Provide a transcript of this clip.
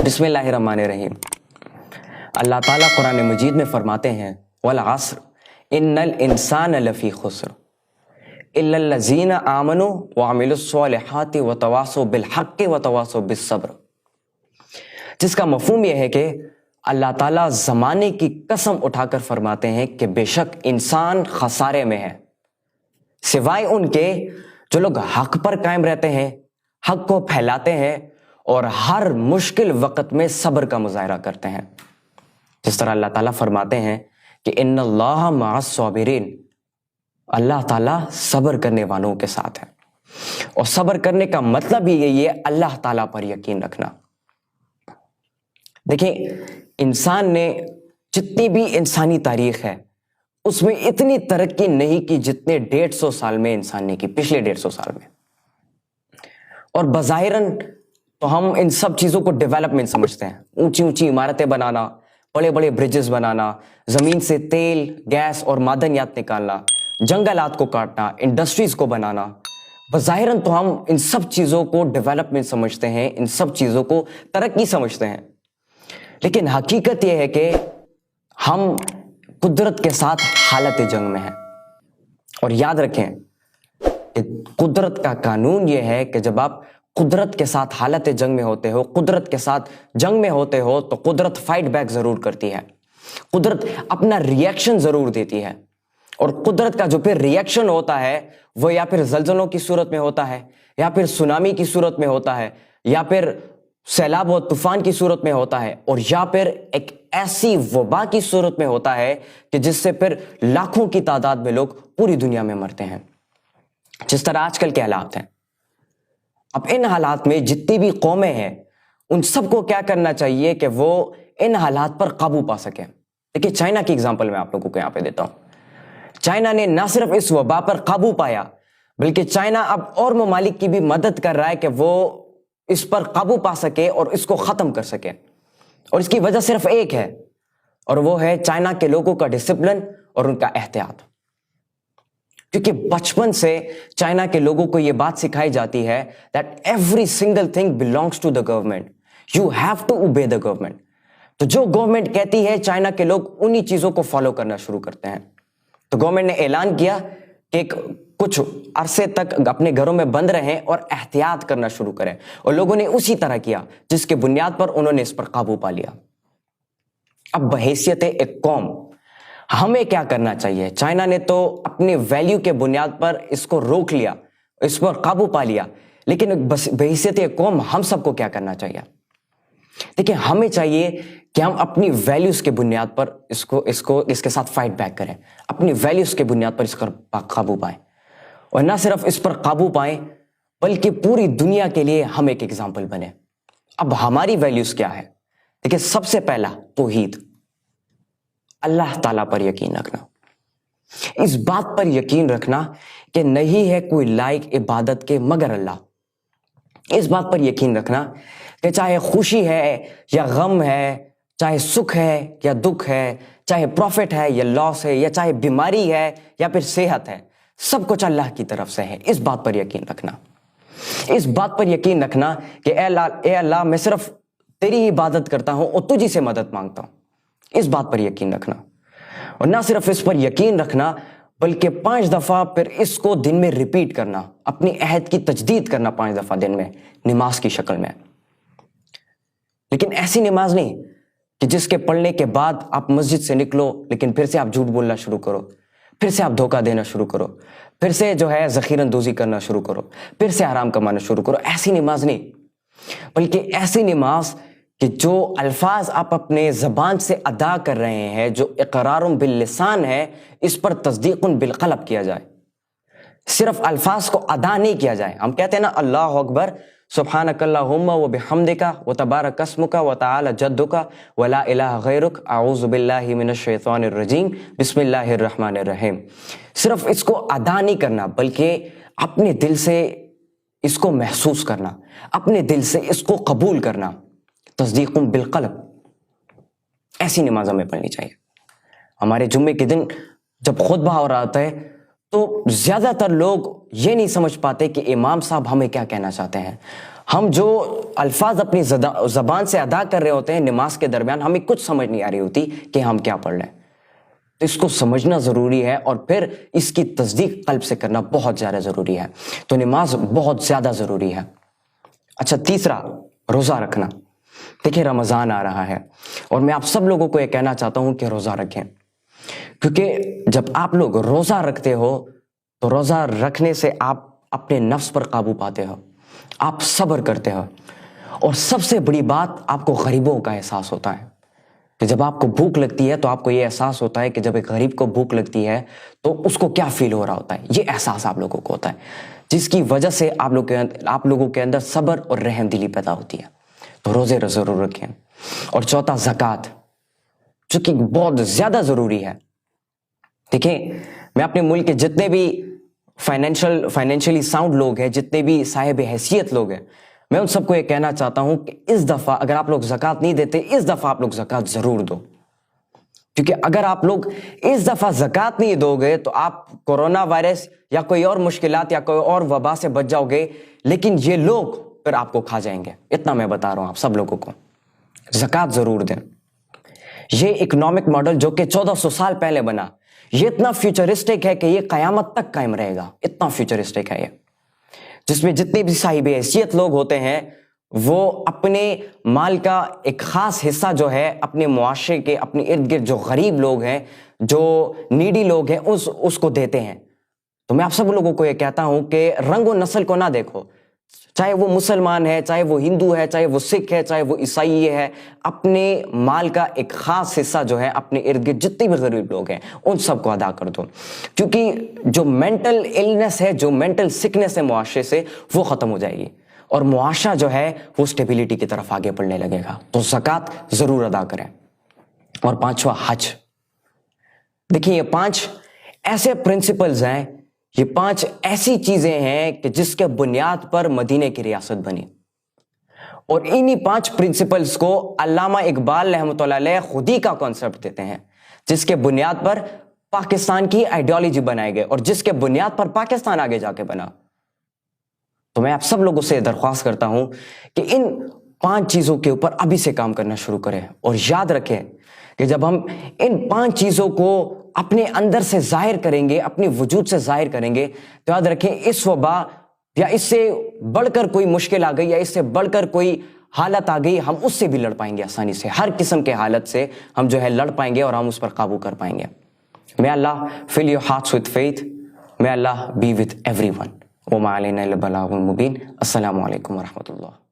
بسم اللہ الرحمن الرحیم۔ اللہ تعالیٰ قرآن مجید میں فرماتے ہیں والعصر ان الانسان لفی خسر الا الذین آمنوا وعملوا الصالحات وتواصوا بالحق وتواصوا بالصبر، جس کا مفہوم یہ ہے کہ اللہ تعالیٰ زمانے کی قسم اٹھا کر فرماتے ہیں کہ بے شک انسان خسارے میں ہے، سوائے ان کے جو لوگ حق پر قائم رہتے ہیں، حق کو پھیلاتے ہیں اور ہر مشکل وقت میں صبر کا مظاہرہ کرتے ہیں۔ جس طرح اللہ تعالیٰ فرماتے ہیں کہ ان اللہ مع الصابرین، اللہ تعالیٰ صبر کرنے والوں کے ساتھ ہے، اور صبر کرنے کا مطلب ہی یہی ہے اللہ تعالیٰ پر یقین رکھنا۔ دیکھیں، انسان نے جتنی بھی انسانی تاریخ ہے اس میں اتنی ترقی نہیں کی جتنے 150 سال میں انسان نے کی، پچھلے 150 سال میں۔ اور بظاہراً تو ہم ان سب چیزوں کو ڈیولپمنٹ سمجھتے ہیں، اونچی اونچی عمارتیں بنانا، بڑے بڑے برجز بنانا، زمین سے تیل، گیس اور معدنیات نکالنا، جنگلات کو کاٹنا، انڈسٹریز کو بنانا۔ بظاہراً تو ہم ان سب چیزوں کو ڈیولپمنٹ سمجھتے ہیں، ان سب چیزوں کو ترقی سمجھتے ہیں، لیکن حقیقت یہ ہے کہ ہم قدرت کے ساتھ حالت جنگ میں ہیں۔ اور یاد رکھیں کہ قدرت کا قانون یہ ہے کہ جب آپ قدرت کے ساتھ حالت جنگ میں ہوتے ہو، قدرت کے ساتھ جنگ میں ہوتے ہو، تو قدرت فائٹ بیک ضرور کرتی ہے، قدرت اپنا ریئیکشن ضرور دیتی ہے۔ اور قدرت کا جو پھر ریئیکشن ہوتا ہے وہ یا پھر زلزلوں کی صورت میں ہوتا ہے، یا پھر سونامی کی صورت میں ہوتا ہے، یا پھر سیلاب و طوفان کی صورت میں ہوتا ہے، اور یا پھر ایک ایسی وبا کی صورت میں ہوتا ہے کہ جس سے پھر لاکھوں کی تعداد میں لوگ پوری دنیا میں مرتے ہیں، جس طرح آج کل کے حالات ہیں۔ اب ان حالات میں جتنی بھی قومیں ہیں ان سب کو کیا کرنا چاہیے کہ وہ ان حالات پر قابو پا سکیں۔ دیکھیے، چائنا کی اگزامپل میں آپ لوگوں کو یہاں پہ دیتا ہوں۔ چائنا نے نہ صرف اس وبا پر قابو پایا، بلکہ چائنا اب اور ممالک کی بھی مدد کر رہا ہے کہ وہ اس پر قابو پا سکے اور اس کو ختم کر سکے، اور اس کی وجہ صرف ایک ہے، اور وہ ہے چائنا کے لوگوں کا ڈسپلن اور ان کا احتیاط۔ کیونکہ بچپن سے چائنا کے لوگوں کو یہ بات سکھائی جاتی ہے that every single thing belongs to the government, you have to obey the government۔ تو جو گورنمنٹ کہتی ہے چائنا کے لوگ انہی چیزوں کو فالو کرنا شروع کرتے ہیں۔ تو گورنمنٹ نے اعلان کیا کہ کچھ عرصے تک اپنے گھروں میں بند رہیں اور احتیاط کرنا شروع کریں، اور لوگوں نے اسی طرح کیا، جس کے بنیاد پر انہوں نے اس پر قابو پا لیا۔ اب بحیثیت ایک قوم ہمیں کیا کرنا چاہیے؟ چائنا نے تو اپنی ویلیو کے بنیاد پر اس کو روک لیا، اس پر قابو پا لیا، لیکن بحیثیت ایک قوم ہم سب کو کیا کرنا چاہیے؟ دیکھیں، ہمیں چاہیے کہ ہم اپنی ویلیوز کے بنیاد پر اس کے ساتھ فائٹ بیک کریں، اپنی ویلیوز کے بنیاد پر اس پر قابو پائیں، اور نہ صرف اس پر قابو پائیں بلکہ پوری دنیا کے لیے ہم ایک ایگزامپل بنے۔ اب ہماری ویلیوز کیا ہے؟ دیکھیں، سب سے پہلا توحید، اللہ تعالیٰ پر یقین رکھنا، اس بات پر یقین رکھنا کہ نہیں ہے کوئی لائق عبادت کے مگر اللہ۔ اس بات پر یقین رکھنا کہ چاہے خوشی ہے یا غم ہے، چاہے سکھ ہے یا دکھ ہے، چاہے پروفٹ ہے یا لاس ہے، یا چاہے بیماری ہے یا پھر صحت ہے، سب کچھ اللہ کی طرف سے ہے۔ اس بات پر یقین رکھنا، اس بات پر یقین رکھنا کہ اے اللہ میں صرف تیری عبادت کرتا ہوں اور تجھی سے مدد مانگتا ہوں، اس بات پر یقین رکھنا۔ اور نہ صرف اس پر یقین رکھنا بلکہ 5 دفعہ پھر اس کو دن میں ریپیٹ کرنا، اپنی عہد کی تجدید کرنا 5 دفعہ دن میں نماز کی شکل میں۔ لیکن ایسی نماز نہیں کہ جس کے پڑھنے کے بعد آپ مسجد سے نکلو لیکن پھر سے آپ جھوٹ بولنا شروع کرو، پھر سے آپ دھوکہ دینا شروع کرو، پھر سے جو ہے ذخیرہ اندوزی کرنا شروع کرو، پھر سے حرام کمانا شروع کرو۔ ایسی نماز نہیں، بلکہ ایسی نماز کہ جو الفاظ آپ اپنے زبان سے ادا کر رہے ہیں، جو اقرار باللسان ہے، اس پر تصدیق بالقلب کیا جائے، صرف الفاظ کو ادا نہیں کیا جائے۔ ہم کہتے ہیں نا اللہ اکبر، سبحانک اللہم و بحمدک و تبارک اسمک و تعالی جدک و لا الہ غیرک اعوذ باللہ من الشیطان الرجیم بسم اللہ الرحمن الرحیم۔ صرف اس کو ادا نہیں کرنا بلکہ اپنے دل سے اس کو محسوس کرنا، اپنے دل سے اس کو قبول کرنا، تصدیق بالقلب۔ ایسی نماز ہمیں پڑھنی چاہیے۔ ہمارے جمعے کے دن جب خطبہ ہو رہا ہوتا ہے تو زیادہ تر لوگ یہ نہیں سمجھ پاتے کہ امام صاحب ہمیں کیا کہنا چاہتے ہیں۔ ہم جو الفاظ اپنی زبان سے ادا کر رہے ہوتے ہیں نماز کے درمیان، ہمیں کچھ سمجھ نہیں آ رہی ہوتی کہ ہم کیا پڑھ رہے ہیں. تو اس کو سمجھنا ضروری ہے اور پھر اس کی تصدیق قلب سے کرنا بہت زیادہ ضروری ہے. تو نماز بہت زیادہ ضروری ہے. اچھا، تیسرا، روزہ رکھنا. دیکھیں رمضان آ رہا ہے اور میں آپ سب لوگوں کو یہ کہنا چاہتا ہوں کہ روزہ رکھیں، کیونکہ جب آپ لوگ روزہ رکھتے ہو تو روزہ رکھنے سے آپ اپنے نفس پر قابو پاتے ہو، آپ صبر کرتے ہو، اور سب سے بڑی بات آپ کو غریبوں کا احساس ہوتا ہے کہ جب آپ کو بھوک لگتی ہے تو آپ کو یہ احساس ہوتا ہے کہ جب ایک غریب کو بھوک لگتی ہے تو اس کو کیا فیل ہو رہا ہوتا ہے. یہ احساس آپ لوگوں کو ہوتا ہے، جس کی وجہ سے آپ لوگوں کے اندر صبر اور رحم دلی پیدا ہوتی ہے. تو روزے ضرور رکھیں. اور چوتھا، زکوٰۃ، جو کہ بہت زیادہ ضروری ہے. دیکھیں میں اپنے ملک کے جتنے بھی فائنینشلی ساؤنڈ لوگ ہیں، جتنے بھی صاحب حیثیت لوگ ہیں، میں ان سب کو یہ کہنا چاہتا ہوں کہ اس دفعہ اگر آپ لوگ زکوٰۃ نہیں دیتے، اس دفعہ آپ لوگ زکوٰۃ ضرور دو. کیونکہ اگر آپ لوگ اس دفعہ زکوٰۃ نہیں دو گے تو آپ کورونا وائرس یا کوئی اور مشکلات یا کوئی اور وبا سے بچ جاؤ گے، لیکن یہ لوگ پھر آپ کو کھا جائیں گے. اتنا میں بتا رہا ہوں آپ سب لوگوں کو، زکوٰۃ ضرور دیں. یہ اکنامک ماڈل جو کہ 1400 سال پہلے بنا، یہ اتنا فیوچرسٹک ہے کہ یہ قیامت تک قائم رہے گا. اتنا فیوچرسٹک ہے یہ، جس میں جتنے بھی صاحب حیثیت لوگ ہوتے ہیں وہ اپنے مال کا ایک خاص حصہ جو ہے اپنے معاشرے کے، اپنے ارد گرد جو غریب لوگ ہیں، جو نیڈی لوگ ہیں، اس کو دیتے ہیں. تو میں آپ سب لوگوں کو یہ کہتا ہوں کہ رنگ و نسل کو نہ دیکھو، چاہے وہ مسلمان ہے، چاہے وہ ہندو ہے، چاہے وہ سکھ ہے، چاہے وہ عیسائی ہے، اپنے مال کا ایک خاص حصہ جو ہے اپنے ارد گرد جتنے بھی غریب لوگ ہیں ان سب کو ادا کر دو. کیونکہ جو مینٹل النس ہے، جو مینٹل سکنس ہے معاشرے سے، وہ ختم ہو جائے گی اور معاشرہ جو ہے وہ اسٹیبلٹی کی طرف آگے بڑھنے لگے گا. تو زکوٰۃ ضرور ادا کریں. اور پانچواں، حج. دیکھیں یہ 5 ایسے پرنسپلز ہیں، یہ 5 ایسی چیزیں ہیں کہ جس کے بنیاد پر مدینے کی ریاست بنی. اور انہی 5 پرنسپلز کو علامہ اقبال رحمۃ اللہ علیہ خود ہی کا کانسیپٹ دیتے ہیں، جس کے بنیاد پر پاکستان کی آئیڈیالوجی بنائی گئی اور جس کے بنیاد پر پاکستان آگے جا کے بنا. تو میں آپ سب لوگوں سے درخواست کرتا ہوں کہ ان 5 چیزوں کے اوپر ابھی سے کام کرنا شروع کریں. اور یاد رکھیں کہ جب ہم ان 5 چیزوں کو اپنے اندر سے ظاہر کریں گے، اپنے وجود سے ظاہر کریں گے، تو یاد رکھیں اس وبا یا اس سے بڑھ کر کوئی مشکل آ گئی یا اس سے بڑھ کر کوئی حالت آ گئی، ہم اس سے بھی لڑ پائیں گے آسانی سے. ہر قسم کے حالت سے ہم جو ہے لڑ پائیں گے اور ہم اس پر قابو کر پائیں گے. May Allah fill your hearts with faith. May Allah be with everyone. وما علینا الا البلاغ المبین. السلام علیکم ورحمۃ اللہ.